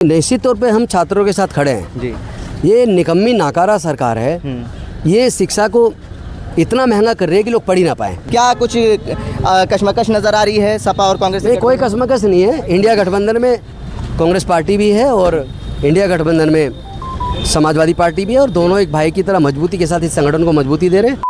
निश्चित तौर पे हम छात्रों के साथ खड़े हैं जी। ये निकम्मी नाकारा सरकार है। ये शिक्षा को इतना महंगा कर रही है कि लोग पढ़ ही ना पाए। क्या कुछ कशमकश नज़र आ रही है सपा और कांग्रेस नहीं, कोई कसमकस नहीं है। इंडिया गठबंधन में कांग्रेस पार्टी भी है और इंडिया गठबंधन में समाजवादी पार्टी भी है और दोनों एक भाई की तरह मजबूती के साथ इस संगठन को मजबूती दे रहे हैं।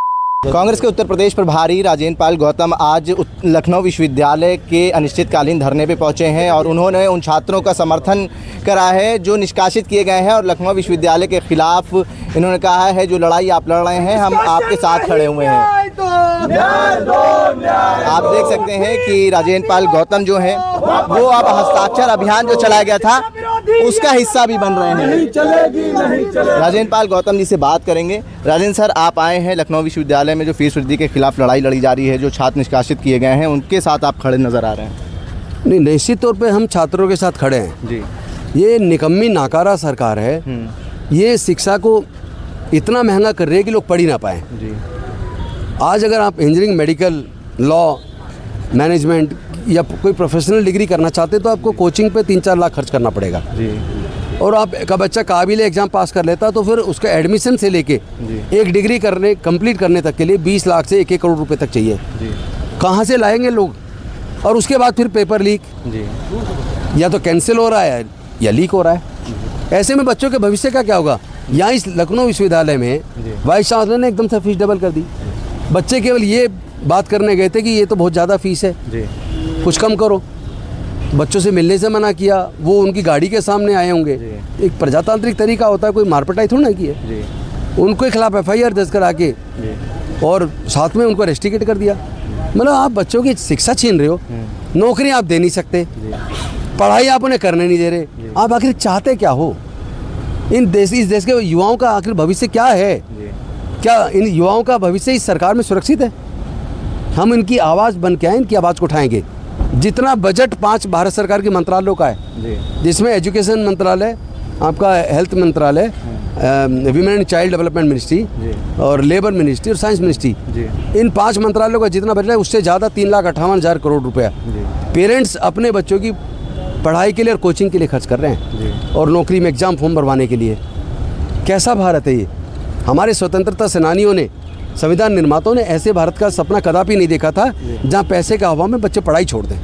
कांग्रेस के उत्तर प्रदेश प्रभारी राजेंद्र पाल गौतम आज लखनऊ विश्वविद्यालय के अनिश्चितकालीन धरने पे पहुंचे हैं और उन्होंने उन छात्रों का समर्थन करा है जो निष्कासित किए गए हैं और लखनऊ विश्वविद्यालय के खिलाफ इन्होंने कहा है जो लड़ाई आप लड़ रहे हैं हम आपके साथ खड़े हुए हैं। आप देख सकते हैं कि राजेंद्र पाल गौतम जो है वो अब हस्ताक्षर अभियान जो चलाया गया था उसका हिस्सा भी बन रहे हैं। राजेंद्र पाल गौतम जी से बात करेंगे। राजेंद्र सर, आप आए हैं लखनऊ विश्वविद्यालय में जो फीस वृद्धि के खिलाफ लड़ाई लड़ी जा रही है, जो छात्र निष्कासित किए गए हैं उनके साथ आप खड़े नजर आ रहे हैं। नहीं, निश्चित तौर पे हम छात्रों के साथ खड़े हैं जी। ये निकम्मी नाकारा सरकार है। ये शिक्षा को इतना महंगा कर रही है कि लोग पढ़ ही ना पाए जी। आज अगर आप इंजीनियरिंग, मेडिकल, लॉ, मैनेजमेंट या कोई प्रोफेशनल डिग्री करना चाहते तो आपको कोचिंग पे 3-4 लाख खर्च करना पड़ेगा जी। और आपका बच्चा काबिल एग्ज़ाम पास कर लेता तो फिर उसका एडमिशन से लेके एक डिग्री कंप्लीट करने तक के लिए 20 लाख से 1-1 करोड़ रुपए तक चाहिए। कहाँ से लाएंगे लोग? और उसके बाद फिर पेपर लीक या तो कैंसिल हो रहा है या लीक हो रहा है। ऐसे में बच्चों के भविष्य का क्या होगा? यहाँ इस लखनऊ विश्वविद्यालय में वाइस चांसलर ने एकदम से फीस डबल कर दी। बच्चे केवल ये बात करने गए थे कि ये तो बहुत ज़्यादा फीस है, कुछ कम करो। बच्चों से मिलने से मना किया। वो उनकी गाड़ी के सामने आए होंगे। एक प्रजातांत्रिक तरीका होता है, कोई मारपिटाई थोड़ा ना की है। उनके खिलाफ FIR दर्ज करा के और साथ में उनको रेस्ट्रिकेट कर दिया। मतलब आप बच्चों की शिक्षा छीन रहे हो, नौकरी आप दे नहीं सकते, पढ़ाई आप उन्हें करने नहीं दे रहे। आप आखिर चाहते क्या हो? इस देश के युवाओं का आखिर भविष्य क्या है? क्या इन युवाओं का भविष्य इस सरकार में सुरक्षित है? हम इनकी आवाज़ बन के आए, इनकी आवाज़ को उठाएंगे। जितना बजट 5 भारत सरकार के मंत्रालयों का है, जिसमें एजुकेशन मंत्रालय, आपका हेल्थ मंत्रालय, women and child development ministry और लेबर मिनिस्ट्री और साइंस मिनिस्ट्री, इन 5 मंत्रालयों का जितना बजट है उससे ज़्यादा 3,58,000 करोड़ रुपया पेरेंट्स अपने बच्चों की पढ़ाई के लिए और कोचिंग के लिए खर्च कर रहे हैं और नौकरी में एग्ज़ाम फॉर्म भरवाने के लिए। कैसा भारत है ये? हमारे स्वतंत्रता सेनानियों ने, संविधान निर्माताओं ने ऐसे भारत का सपना कदापि नहीं देखा था जहां पैसे के अभाव में बच्चे पढ़ाई छोड़ दें।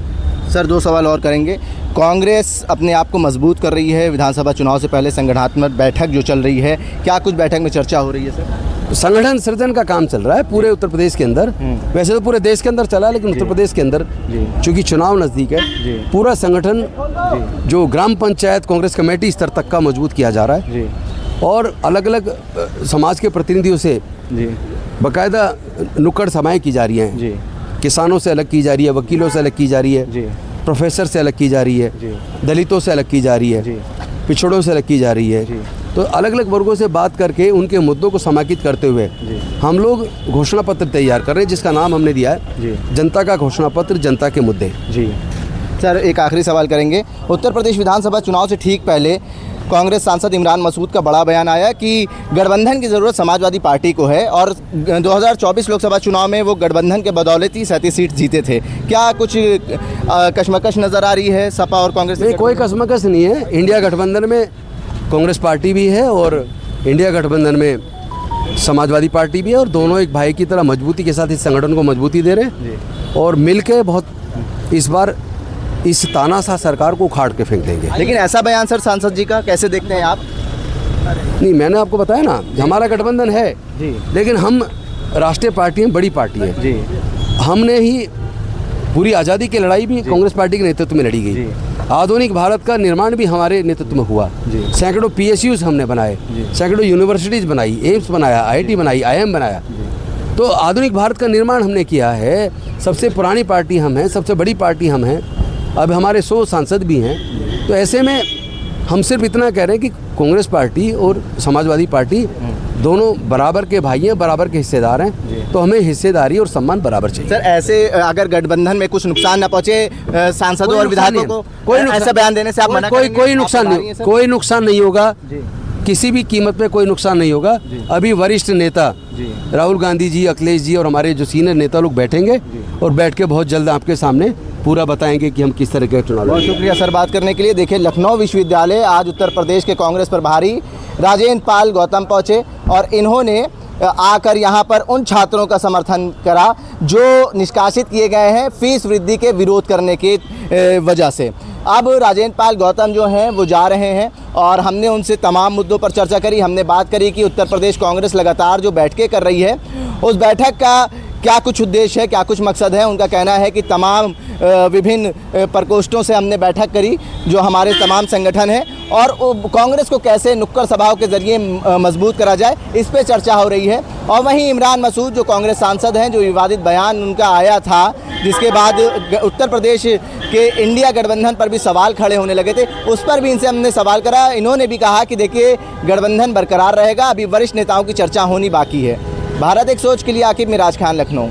सर, 2 सवाल और करेंगे। कांग्रेस अपने आप को मजबूत कर रही है। विधानसभा चुनाव से पहले संगठनात्मक बैठक जो चल रही है, क्या कुछ बैठक में चर्चा हो रही है सर? संगठन सृजन का काम चल रहा है पूरे उत्तर प्रदेश के अंदर। वैसे तो पूरे देश के अंदर चला है, लेकिन उत्तर प्रदेश के अंदर चूँकि चुनाव नज़दीक है, पूरा संगठन जो ग्राम पंचायत कांग्रेस कमेटी स्तर तक का मजबूत किया जा रहा है और अलग अलग समाज के प्रतिनिधियों से बाकायदा नुक्कड़ समाएँ की जा रही हैं। किसानों से अलग की जा रही है, वकीलों से अलग की जा रही है, प्रोफेसर से अलग की जा रही है, दलितों से अलग की जा रही है, पिछड़ों से अलग की जा रही है। तो अलग अलग वर्गों से बात करके उनके मुद्दों को समाकित करते हुए हम लोग घोषणा पत्र तैयार कर रहे हैं, जिसका नाम हमने दिया है जनता का घोषणा पत्र, जनता के मुद्दे। जी सर, एक आखिरी सवाल करेंगे। उत्तर प्रदेश विधानसभा चुनाव से ठीक पहले कांग्रेस सांसद इमरान मसूद का बड़ा बयान आया कि गठबंधन की ज़रूरत समाजवादी पार्टी को है और 2024 लोकसभा चुनाव में वो गठबंधन के बदौलत ही 37 सीट जीते थे। क्या कुछ कशमकश नज़र आ रही है सपा और कांग्रेस? नहीं, कोई कशमकश नहीं है। इंडिया गठबंधन में कांग्रेस पार्टी भी है और इंडिया गठबंधन में समाजवादी पार्टी भी है और दोनों एक भाई की तरह मजबूती के साथ इस संगठन को मजबूती दे रहे हैं और मिल के बहुत इस बार इस तानाशाह सरकार को उखाड़ के फेंक देंगे। लेकिन ऐसा बयान सर सांसद जी का कैसे देखते हैं आप? नहीं, मैंने आपको बताया ना, हमारा गठबंधन है लेकिन हम राष्ट्रीय पार्टी हैं, बड़ी पार्टी है। हमने ही पूरी आज़ादी की लड़ाई भी कांग्रेस पार्टी के नेतृत्व में लड़ी गई। आधुनिक भारत का निर्माण भी हमारे नेतृत्व में हुआ। सैकड़ों PSUs हमने बनाए, सैकड़ों यूनिवर्सिटीज़ बनाई, एम्स बनाया, IIT बनाई, IIM बनाया। तो आधुनिक भारत का निर्माण हमने किया है। सबसे पुरानी पार्टी हम हैं, सबसे बड़ी पार्टी हम हैं। अब हमारे 100 सांसद भी हैं। तो ऐसे में हम सिर्फ इतना कह रहे हैं कि कांग्रेस पार्टी और समाजवादी पार्टी दोनों बराबर के भाई हैं, बराबर के हिस्सेदार हैं। तो हमें हिस्सेदारी और सम्मान बराबर चाहिए। सर, ऐसे अगर गठबंधन में कुछ नुकसान न पहुंचे सांसदों और विधायकों को, कोई ऐसा बयान देने से आप मना करेंगे? कोई नुकसान नहीं, कोई नुकसान नहीं होगा। किसी भी कीमत पे कोई नुकसान नहीं होगा। अभी वरिष्ठ नेता राहुल गांधी जी, अखिलेश जी और हमारे जो सीनियर नेता लोग बैठेंगे और बैठ के बहुत जल्द आपके सामने पूरा बताएंगे कि हम किस तरह के चुनाव बहुत लड़ेंगे। शुक्रिया सर बात करने के लिए। देखिए, लखनऊ विश्वविद्यालय आज उत्तर प्रदेश के कांग्रेस प्रभारी राजेंद्र पाल गौतम पहुंचे और इन्होंने आकर यहाँ पर उन छात्रों का समर्थन करा जो निष्कासित किए गए हैं फीस वृद्धि के विरोध करने की वजह से। अब राजेंद्र पाल गौतम जो हैं वो जा रहे हैं और हमने उनसे तमाम मुद्दों पर चर्चा करी। हमने बात करी कि उत्तर प्रदेश कांग्रेस लगातार जो बैठकें कर रही है उस बैठक का क्या कुछ उद्देश्य है, क्या कुछ मकसद है। उनका कहना है कि तमाम विभिन्न प्रकोष्ठों से हमने बैठक करी जो हमारे तमाम संगठन हैं और कांग्रेस को कैसे नुक्कड़ सभाओं के ज़रिए मजबूत करा जाए, इस पे चर्चा हो रही है। और वहीं इमरान मसूद जो कांग्रेस सांसद हैं, जो विवादित बयान उनका आया था जिसके बाद उत्तर प्रदेश के इंडिया गठबंधन पर भी सवाल खड़े होने लगे थे, उस पर भी इनसे हमने सवाल करा। इन्होंने भी कहा कि देखिए गठबंधन बरकरार रहेगा, अभी वरिष्ठ नेताओं की चर्चा होनी बाकी है। भारत एक सोच के लिए आकिब मिराज खान, लखनऊ।